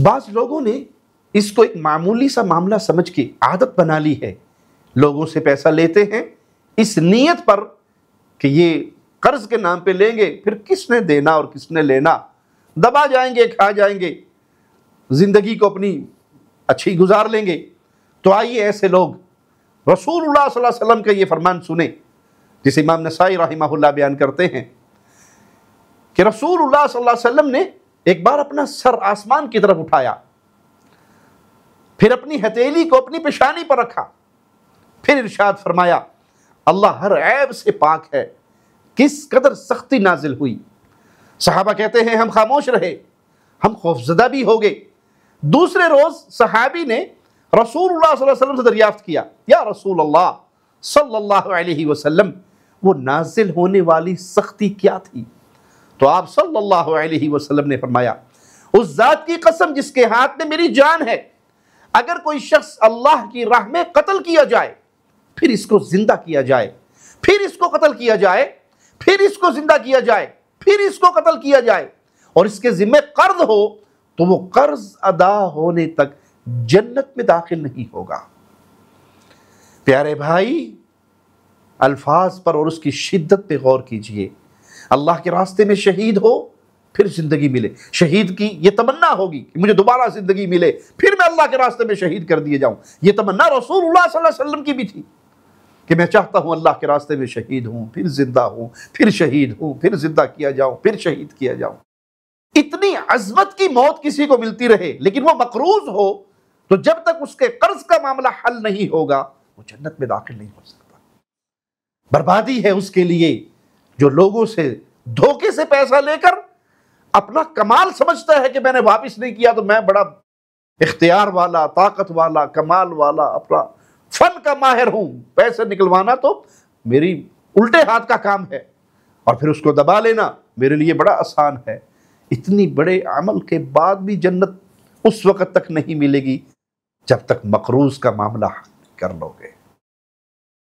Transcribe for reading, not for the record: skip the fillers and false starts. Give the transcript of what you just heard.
بعض لوگوں نے اس کو ایک معمولی سا معاملہ سمجھ کے عادت بنا لی ہے، لوگوں سے پیسہ لیتے ہیں اس نیت پر کہ یہ قرض کے نام پہ لیں گے، پھر کس نے دینا اور کس نے لینا، دبا جائیں گے، کھا جائیں گے، زندگی کو اپنی اچھی گزار لیں گے۔ تو آئیے ایسے لوگ رسول اللہ صلی اللہ علیہ وسلم کا یہ فرمان سنیں، جسے امام نسائی رحمہ اللہ بیان کرتے ہیں کہ رسول اللہ صلی اللہ علیہ وسلم نے ایک بار اپنا سر آسمان کی طرف اٹھایا، پھر اپنی ہتھیلی کو اپنی پیشانی پر رکھا، پھر ارشاد فرمایا اللہ ہر عیب سے پاک ہے، کس قدر سختی نازل ہوئی۔ صحابہ کہتے ہیں ہم خاموش رہے، ہم خوفزدہ بھی ہو گئے۔ دوسرے روز صحابی نے رسول اللہ صلی اللہ علیہ وسلم سے دریافت کیا، یا رسول اللہ صلی اللہ علیہ وسلم، وہ نازل ہونے والی سختی کیا تھی؟ تو آپ صلی اللہ علیہ وسلم نے فرمایا اس ذات کی قسم جس کے ہاتھ میں میری جان ہے، اگر کوئی شخص اللہ کی راہ میں قتل کیا جائے، پھر اس کو زندہ کیا جائے، پھر اس کو قتل کیا جائے، پھر اس کو زندہ کیا جائے، پھر اس کو قتل کیا جائے، اور اس کے ذمہ قرض ہو، تو وہ قرض ادا ہونے تک جنت میں داخل نہیں ہوگا۔ پیارے بھائی، الفاظ پر اور اس کی شدت پہ غور کیجئے۔ اللہ کے راستے میں شہید ہو، پھر زندگی ملے، شہید کی یہ تمنا ہوگی کہ مجھے دوبارہ زندگی ملے، پھر میں اللہ کے راستے میں شہید کر دیے جاؤں۔ یہ تمنا رسول اللہ صلی اللہ علیہ وسلم کی بھی تھی کہ میں چاہتا ہوں اللہ کے راستے میں شہید ہوں، پھر زندہ ہوں، پھر شہید ہوں، پھر زندہ کیا جاؤں، پھر شہید کیا جاؤں۔ اتنی عظمت کی موت کسی کو ملتی رہے، لیکن وہ مقروض ہو تو جب تک اس کے قرض کا معاملہ حل نہیں ہوگا وہ جنت میں داخل نہیں ہو سکتا۔ بربادی ہے اس کے لیے جو لوگوں سے دھوکے سے پیسہ لے کر اپنا کمال سمجھتا ہے کہ میں نے واپس نہیں کیا تو میں بڑا اختیار والا، طاقت والا، کمال والا، اپنا فن کا ماہر ہوں، پیسے نکلوانا تو میری الٹے ہاتھ کا کام ہے، اور پھر اس کو دبا لینا میرے لیے بڑا آسان ہے۔ اتنی بڑے عمل کے بعد بھی جنت اس وقت تک نہیں ملے گی جب تک مقروض کا معاملہ کر لو گے۔